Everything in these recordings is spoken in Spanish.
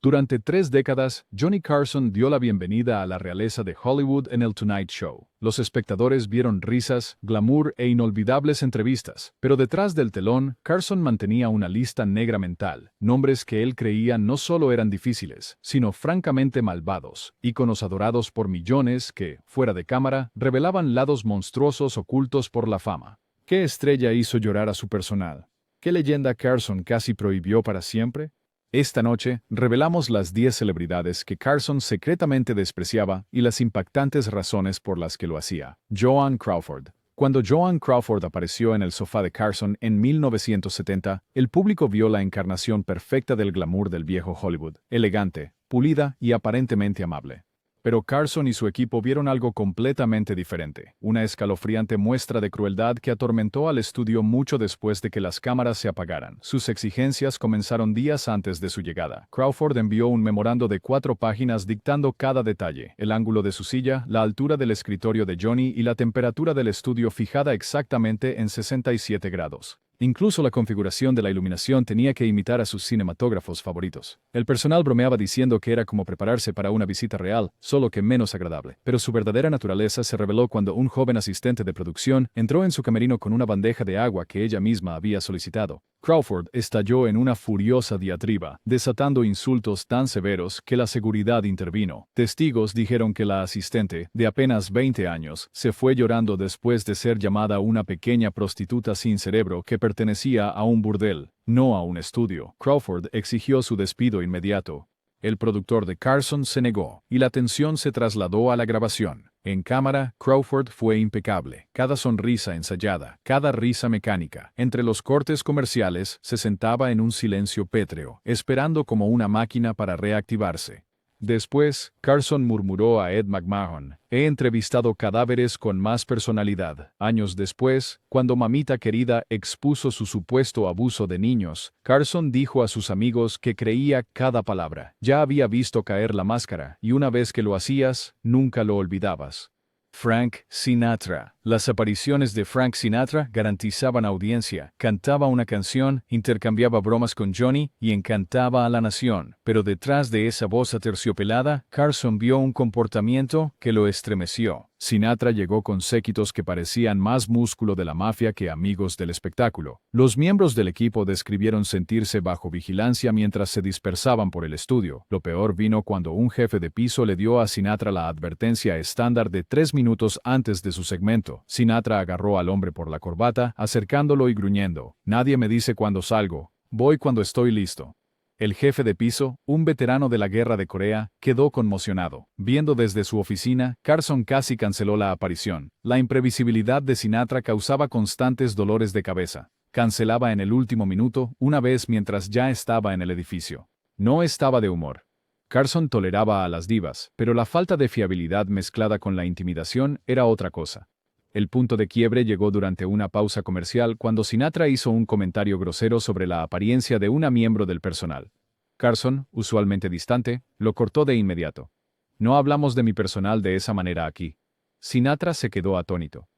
Durante 3 décadas, Johnny Carson dio la bienvenida a la realeza de Hollywood en el Tonight Show. Los espectadores vieron risas, glamour e inolvidables entrevistas, pero detrás del telón, Carson mantenía una lista negra mental, nombres que él creía no solo eran difíciles, sino francamente malvados, íconos adorados por millones que, fuera de cámara, revelaban lados monstruosos ocultos por la fama. ¿Qué estrella hizo llorar a su personal? ¿Qué leyenda Carson casi prohibió para siempre? Esta noche, revelamos las 10 celebridades que Carson secretamente despreciaba y las impactantes razones por las que lo hacía. Joan Crawford. Cuando Joan Crawford apareció en el sofá de Carson en 1970, el público vio la encarnación perfecta del glamour del viejo Hollywood, elegante, pulida y aparentemente amable. Pero Carson y su equipo vieron algo completamente diferente, una escalofriante muestra de crueldad que atormentó al estudio mucho después de que las cámaras se apagaran. Sus exigencias comenzaron días antes de su llegada. Crawford envió un memorando de 4 páginas dictando cada detalle, el ángulo de su silla, la altura del escritorio de Johnny y la temperatura del estudio fijada exactamente en 67 grados. Incluso la configuración de la iluminación tenía que imitar a sus cinematógrafos favoritos. El personal bromeaba diciendo que era como prepararse para una visita real, solo que menos agradable. Pero su verdadera naturaleza se reveló cuando un joven asistente de producción entró en su camerino con una bandeja de agua que ella misma había solicitado. Crawford estalló en una furiosa diatriba, desatando insultos tan severos que la seguridad intervino. Testigos dijeron que la asistente, de apenas 20 años, se fue llorando después de ser llamada una pequeña prostituta sin cerebro que pertenecía a un burdel, no a un estudio. Crawford exigió su despido inmediato. El productor de Carson se negó, y la tensión se trasladó a la grabación. En cámara, Crawford fue impecable. Cada sonrisa ensayada, cada risa mecánica. Entre los cortes comerciales, se sentaba en un silencio pétreo, esperando como una máquina para reactivarse. Después, Carson murmuró a Ed McMahon: «He entrevistado cadáveres con más personalidad». Años después, cuando Mamita Querida expuso su supuesto abuso de niños, Carson dijo a sus amigos que creía cada palabra. Ya había visto caer la máscara, y una vez que lo hacías, nunca lo olvidabas. Frank Sinatra. Las apariciones de Frank Sinatra garantizaban audiencia. Cantaba una canción, intercambiaba bromas con Johnny y encantaba a la nación. Pero detrás de esa voz aterciopelada, Carson vio un comportamiento que lo estremeció. Sinatra llegó con séquitos que parecían más músculo de la mafia que amigos del espectáculo. Los miembros del equipo describieron sentirse bajo vigilancia mientras se dispersaban por el estudio. Lo peor vino cuando un jefe de piso le dio a Sinatra la advertencia estándar de 3 minutos antes de su segmento. Sinatra agarró al hombre por la corbata, acercándolo y gruñendo: «Nadie me dice cuándo salgo. Voy cuando estoy listo». El jefe de piso, un veterano de la Guerra de Corea, quedó conmocionado. Viendo desde su oficina, Carson casi canceló la aparición. La imprevisibilidad de Sinatra causaba constantes dolores de cabeza. Cancelaba en el último minuto, una vez mientras ya estaba en el edificio. No estaba de humor. Carson toleraba a las divas, pero la falta de fiabilidad mezclada con la intimidación era otra cosa. El punto de quiebre llegó durante una pausa comercial cuando Sinatra hizo un comentario grosero sobre la apariencia de una miembro del personal. Carson, usualmente distante, lo cortó de inmediato. «No hablamos de mi personal de esa manera aquí». Sinatra se quedó atónito.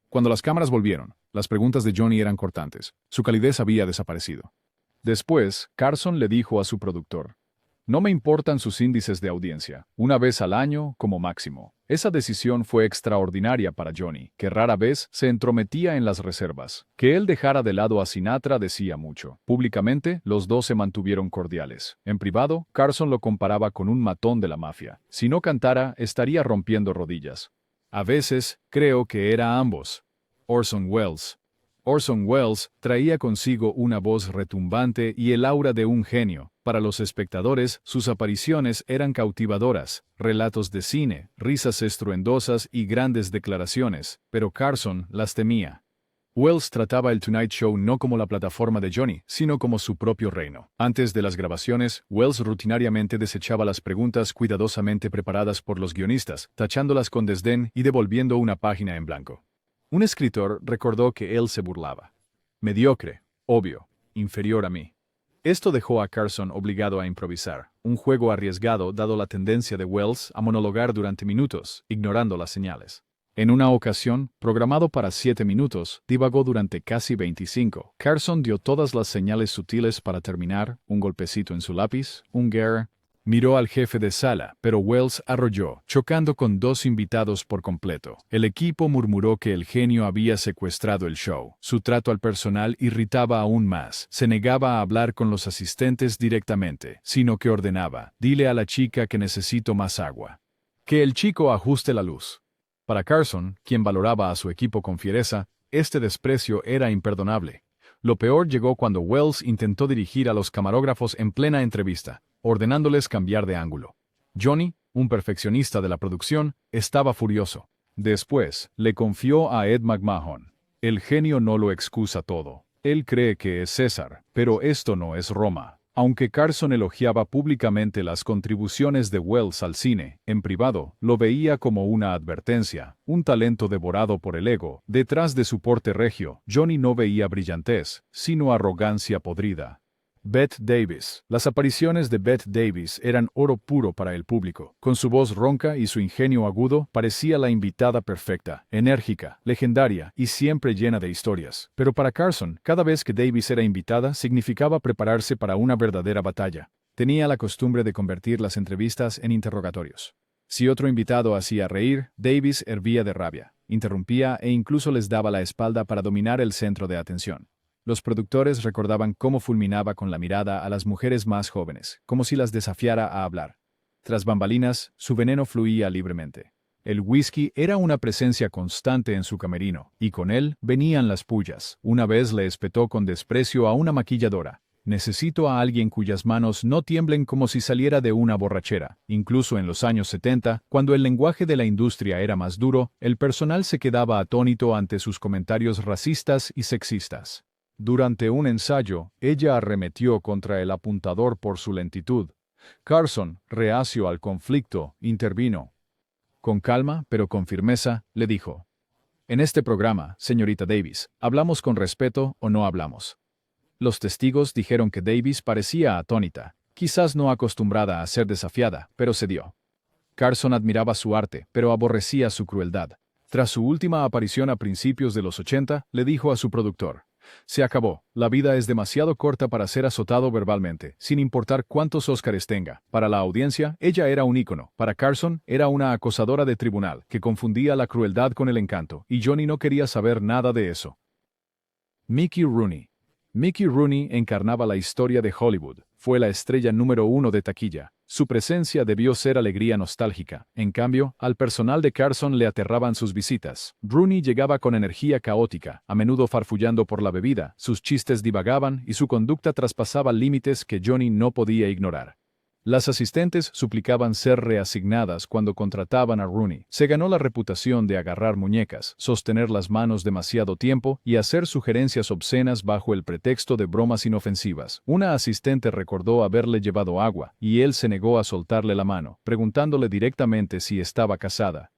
Cuando las cámaras volvieron, las preguntas de Johnny eran cortantes. Su calidez había desaparecido. Después, Carson le dijo a su productor: «No me importan sus índices de audiencia, una vez al año como máximo». Esa decisión fue extraordinaria para Johnny, que rara vez se entrometía en las reservas. Que él dejara de lado a Sinatra decía mucho. Públicamente, los dos se mantuvieron cordiales. En privado, Carson lo comparaba con un matón de la mafia. Si no cantara, estaría rompiendo rodillas. A veces, creo que era ambos. Orson Welles. Orson Welles traía consigo una voz retumbante y el aura de un genio. Para los espectadores, sus apariciones eran cautivadoras, relatos de cine, risas estruendosas y grandes declaraciones, pero Carson las temía. Welles trataba el Tonight Show no como la plataforma de Johnny, sino como su propio reino. Antes de las grabaciones, Welles rutinariamente desechaba las preguntas cuidadosamente preparadas por los guionistas, tachándolas con desdén y devolviendo una página en blanco. Un escritor recordó que él se burlaba. «Mediocre, obvio, inferior a mí». Esto dejó a Carson obligado a improvisar, un juego arriesgado dado la tendencia de Welles a monologar durante minutos, ignorando las señales. En una ocasión, programado para 7 minutos, divagó durante casi 25. Carson dio todas las señales sutiles para terminar: un golpecito en su lápiz, un Miró al jefe de sala, pero Wells arrolló, chocando con dos invitados por completo. El equipo murmuró que el genio había secuestrado el show. Su trato al personal irritaba aún más. Se negaba a hablar con los asistentes directamente, sino que ordenaba: dile a la chica que necesito más agua. Que el chico ajuste la luz. Para Carson, quien valoraba a su equipo con fiereza, este desprecio era imperdonable. Lo peor llegó cuando Wells intentó dirigir a los camarógrafos en plena entrevista, ordenándoles cambiar de ángulo. Johnny, un perfeccionista de la producción, estaba furioso. Después, le confió a Ed McMahon. El genio no lo excusa todo. Él cree que es César, pero esto no es Roma. Aunque Carson elogiaba públicamente las contribuciones de Wells al cine, en privado, lo veía como una advertencia, un talento devorado por el ego. Detrás de su porte regio, Johnny no veía brillantez, sino arrogancia podrida. Bette Davis. Las apariciones de Bette Davis eran oro puro para el público. Con su voz ronca y su ingenio agudo, parecía la invitada perfecta, enérgica, legendaria y siempre llena de historias. Pero para Carson, cada vez que Davis era invitada significaba prepararse para una verdadera batalla. Tenía la costumbre de convertir las entrevistas en interrogatorios. Si otro invitado hacía reír, Davis hervía de rabia, interrumpía e incluso les daba la espalda para dominar el centro de atención. Los productores recordaban cómo fulminaba con la mirada a las mujeres más jóvenes, como si las desafiara a hablar. Tras bambalinas, su veneno fluía libremente. El whisky era una presencia constante en su camerino, y con él venían las pullas. Una vez le espetó con desprecio a una maquilladora: necesito a alguien cuyas manos no tiemblen como si saliera de una borrachera. Incluso en los años 70, cuando el lenguaje de la industria era más duro, el personal se quedaba atónito ante sus comentarios racistas y sexistas. Durante un ensayo, ella arremetió contra el apuntador por su lentitud. Carson, reacio al conflicto, intervino. Con calma, pero con firmeza, le dijo: en este programa, señorita Davis, ¿hablamos con respeto o no hablamos? Los testigos dijeron que Davis parecía atónita, quizás no acostumbrada a ser desafiada, pero cedió. Carson admiraba su arte, pero aborrecía su crueldad. Tras su última aparición a principios de los 80, le dijo a su productor: se acabó. La vida es demasiado corta para ser azotado verbalmente, sin importar cuántos Óscares tenga. Para la audiencia, ella era un ícono. Para Carson, era una acosadora de tribunal, que confundía la crueldad con el encanto, y Johnny no quería saber nada de eso. Mickey Rooney. Mickey Rooney encarnaba la historia de Hollywood. Fue la estrella número 1 de taquilla. Su presencia debió ser alegría nostálgica. En cambio, al personal de Carson le aterraban sus visitas. Rooney llegaba con energía caótica, a menudo farfullando por la bebida, sus chistes divagaban y su conducta traspasaba límites que Johnny no podía ignorar. Las asistentes suplicaban ser reasignadas cuando contrataban a Rooney. Se ganó la reputación de agarrar muñecas, sostener las manos demasiado tiempo y hacer sugerencias obscenas bajo el pretexto de bromas inofensivas. Una asistente recordó haberle llevado agua, y él se negó a soltarle la mano, preguntándole directamente si estaba casada.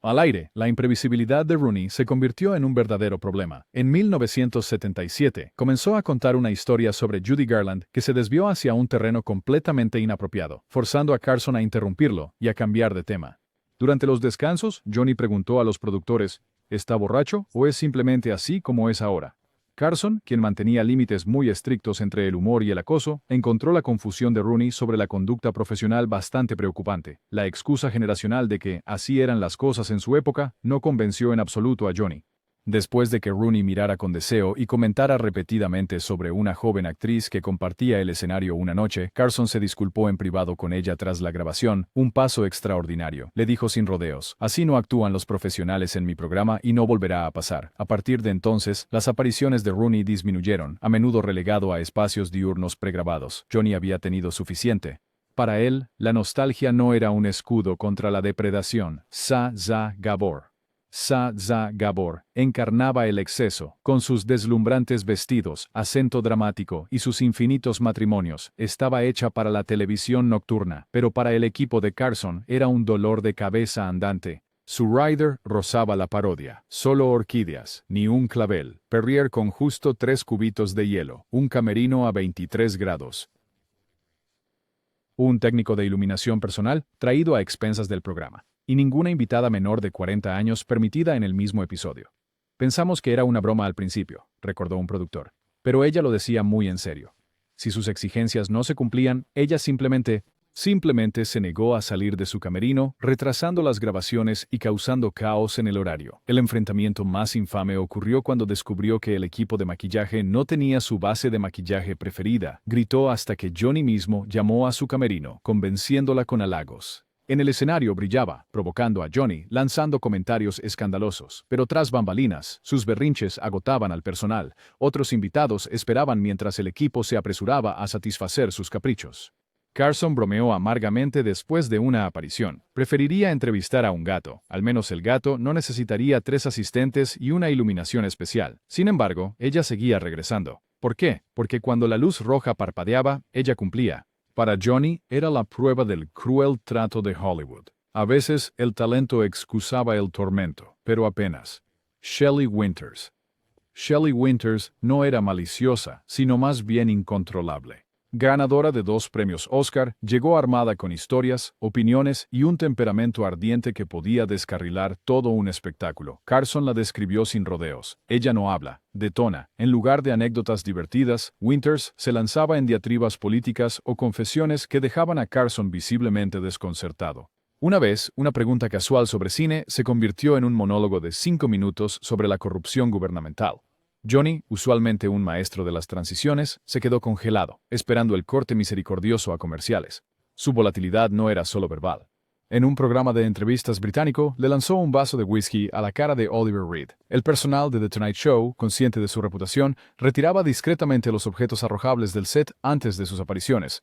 Al aire, la imprevisibilidad de Rooney se convirtió en un verdadero problema. En 1977, comenzó a contar una historia sobre Judy Garland que se desvió hacia un terreno completamente inapropiado, forzando a Carson a interrumpirlo y a cambiar de tema. Durante los descansos, Johnny preguntó a los productores: ¿está borracho o es simplemente así como es ahora? Carson, quien mantenía límites muy estrictos entre el humor y el acoso, encontró la confusión de Rooney sobre la conducta profesional bastante preocupante. La excusa generacional de que así eran las cosas en su época no convenció en absoluto a Johnny. Después de que Rooney mirara con deseo y comentara repetidamente sobre una joven actriz que compartía el escenario una noche, Carson se disculpó en privado con ella tras la grabación, un paso extraordinario. Le dijo sin rodeos: así no actúan los profesionales en mi programa y no volverá a pasar. A partir de entonces, las apariciones de Rooney disminuyeron, a menudo relegado a espacios diurnos pregrabados. Johnny había tenido suficiente. Para él, la nostalgia no era un escudo contra la depredación. Zsa Gabor. Zsa Gabor encarnaba el exceso, con sus deslumbrantes vestidos, acento dramático y sus infinitos matrimonios. Estaba hecha para la televisión nocturna, pero para el equipo de Carson era un dolor de cabeza andante. Su rider rozaba la parodia. Solo orquídeas, ni un clavel. Perrier con justo 3 cubitos de hielo. Un camerino a 23 grados. Un técnico de iluminación personal, traído a expensas del programa. Y ninguna invitada menor de 40 años permitida en el mismo episodio. Pensamos que era una broma al principio, recordó un productor, pero ella lo decía muy en serio. Si sus exigencias no se cumplían, ella simplemente Simplemente se negó a salir de su camerino, retrasando las grabaciones y causando caos en el horario. El enfrentamiento más infame ocurrió cuando descubrió que el equipo de maquillaje no tenía su base de maquillaje preferida. Gritó hasta que Johnny mismo llamó a su camerino, convenciéndola con halagos. En el escenario brillaba, provocando a Johnny, lanzando comentarios escandalosos. Pero tras bambalinas, sus berrinches agotaban al personal. Otros invitados esperaban mientras el equipo se apresuraba a satisfacer sus caprichos. Carson bromeó amargamente después de una aparición. Preferiría entrevistar a un gato. Al menos el gato no necesitaría 3 asistentes y una iluminación especial. Sin embargo, ella seguía regresando. ¿Por qué? Porque cuando la luz roja parpadeaba, ella cumplía. Para Johnny, era la prueba del cruel trato de Hollywood. A veces, el talento excusaba el tormento, pero apenas. Shelley Winters. Shelley Winters no era maliciosa, sino más bien incontrolable. Ganadora de 2 premios Oscar, llegó armada con historias, opiniones y un temperamento ardiente que podía descarrilar todo un espectáculo. Carson la describió sin rodeos. Ella no habla, detona. En lugar de anécdotas divertidas, Winters se lanzaba en diatribas políticas o confesiones que dejaban a Carson visiblemente desconcertado. Una vez, una pregunta casual sobre cine se convirtió en un monólogo de 5 minutos sobre la corrupción gubernamental. Johnny, usualmente un maestro de las transiciones, se quedó congelado, esperando el corte misericordioso a comerciales. Su volatilidad no era solo verbal. En un programa de entrevistas británico, le lanzó un vaso de whisky a la cara de Oliver Reed. El personal de The Tonight Show, consciente de su reputación, retiraba discretamente los objetos arrojables del set antes de sus apariciones.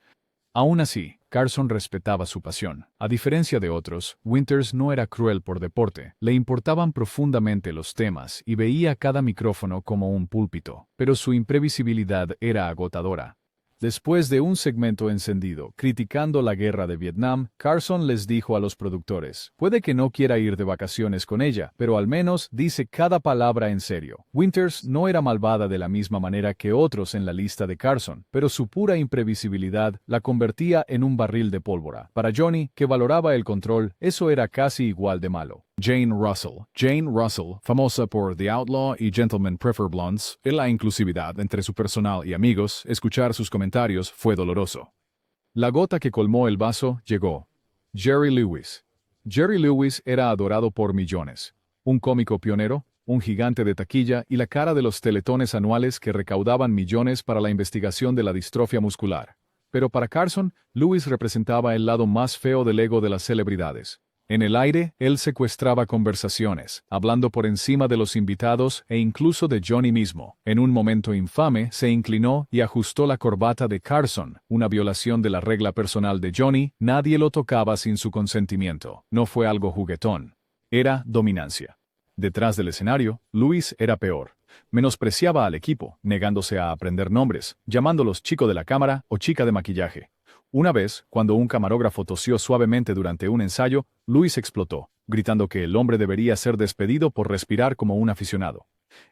Aún así, Carson respetaba su pasión. A diferencia de otros, Winters no era cruel por deporte. Le importaban profundamente los temas y veía cada micrófono como un púlpito, pero su imprevisibilidad era agotadora. Después de un segmento encendido, criticando la guerra de Vietnam, Carson les dijo a los productores, puede que no quiera ir de vacaciones con ella, pero al menos dice cada palabra en serio. Winters no era malvada de la misma manera que otros en la lista de Carson, pero su pura imprevisibilidad la convertía en un barril de pólvora. Para Johnny, que valoraba el control, eso era casi igual de malo. Jane Russell. Jane Russell, famosa por The Outlaw y Gentlemen Prefer Blondes, en la inclusividad entre su personal y amigos, escuchar sus comentarios fue doloroso. La gota que colmó el vaso llegó. Jerry Lewis. Jerry Lewis era adorado por millones. Un cómico pionero, un gigante de taquilla y la cara de los teletones anuales que recaudaban millones para la investigación de la distrofia muscular. Pero para Carson, Lewis representaba el lado más feo del ego de las celebridades. En el aire, él secuestraba conversaciones, hablando por encima de los invitados e incluso de Johnny mismo. En un momento infame, se inclinó y ajustó la corbata de Carson, una violación de la regla personal de Johnny. Nadie lo tocaba sin su consentimiento. No fue algo juguetón. Era dominancia. Detrás del escenario, Lewis era peor. Menospreciaba al equipo, negándose a aprender nombres, llamándolos chico de la cámara o chica de maquillaje. Una vez, cuando un camarógrafo tosió suavemente durante un ensayo, Lewis explotó, gritando que el hombre debería ser despedido por respirar como un aficionado.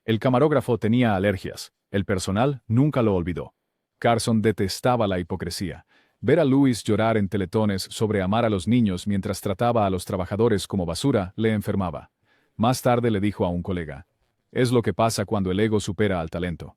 El camarógrafo tenía alergias. El personal nunca lo olvidó. Carson detestaba la hipocresía. Ver a Lewis llorar en teletones sobre amar a los niños mientras trataba a los trabajadores como basura le enfermaba. Más tarde le dijo a un colega, «Es lo que pasa cuando el ego supera al talento».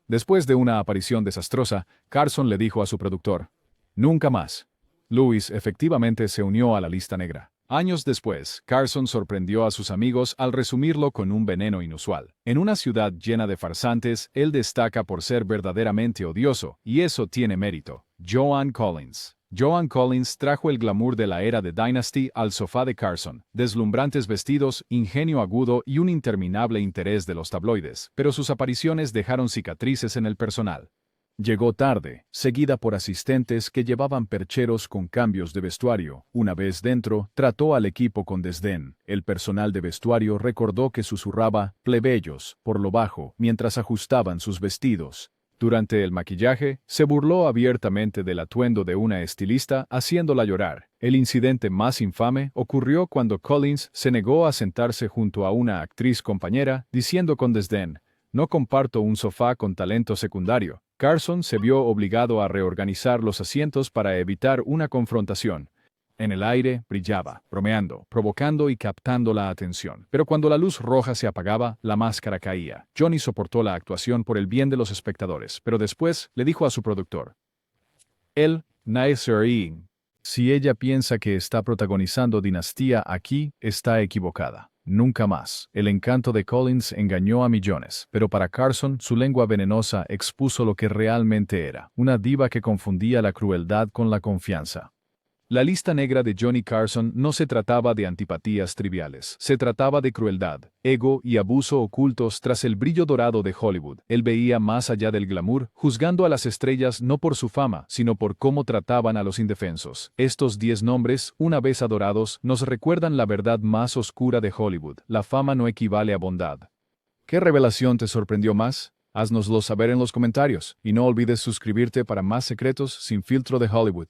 Después de una aparición desastrosa, Carson le dijo a su productor, «Nunca más». Lewis efectivamente se unió a la lista negra. Años después, Carson sorprendió a sus amigos al resumirlo con un veneno inusual. En una ciudad llena de farsantes, él destaca por ser verdaderamente odioso, y eso tiene mérito. Joan Collins. Joan Collins trajo el glamour de la era de Dynasty al sofá de Carson, deslumbrantes vestidos, ingenio agudo y un interminable interés de los tabloides, pero sus apariciones dejaron cicatrices en el personal. Llegó tarde, seguida por asistentes que llevaban percheros con cambios de vestuario. Una vez dentro, trató al equipo con desdén. El personal de vestuario recordó que susurraba «plebeyos» por lo bajo mientras ajustaban sus vestidos. Durante el maquillaje, se burló abiertamente del atuendo de una estilista, haciéndola llorar. El incidente más infame ocurrió cuando Collins se negó a sentarse junto a una actriz compañera, diciendo con desdén, «No comparto un sofá con talento secundario». Carson se vio obligado a reorganizar los asientos para evitar una confrontación. En el aire brillaba, bromeando, provocando y captando la atención. Pero cuando la luz roja se apagaba, la máscara caía. Johnny soportó la actuación por el bien de los espectadores, pero después le dijo a su productor, «El Naeserin». Si ella piensa que está protagonizando Dinastía aquí, está equivocada. Nunca más. El encanto de Collins engañó a millones, pero para Carson, su lengua venenosa expuso lo que realmente era, una diva que confundía la crueldad con la confianza. La lista negra de Johnny Carson no se trataba de antipatías triviales, se trataba de crueldad, ego y abuso ocultos tras el brillo dorado de Hollywood. Él veía más allá del glamour, juzgando a las estrellas no por su fama, sino por cómo trataban a los indefensos. Estos 10 nombres, una vez adorados, nos recuerdan la verdad más oscura de Hollywood: la fama no equivale a bondad. ¿Qué revelación te sorprendió más? Haznoslo saber en los comentarios, y no olvides suscribirte para más secretos sin filtro de Hollywood.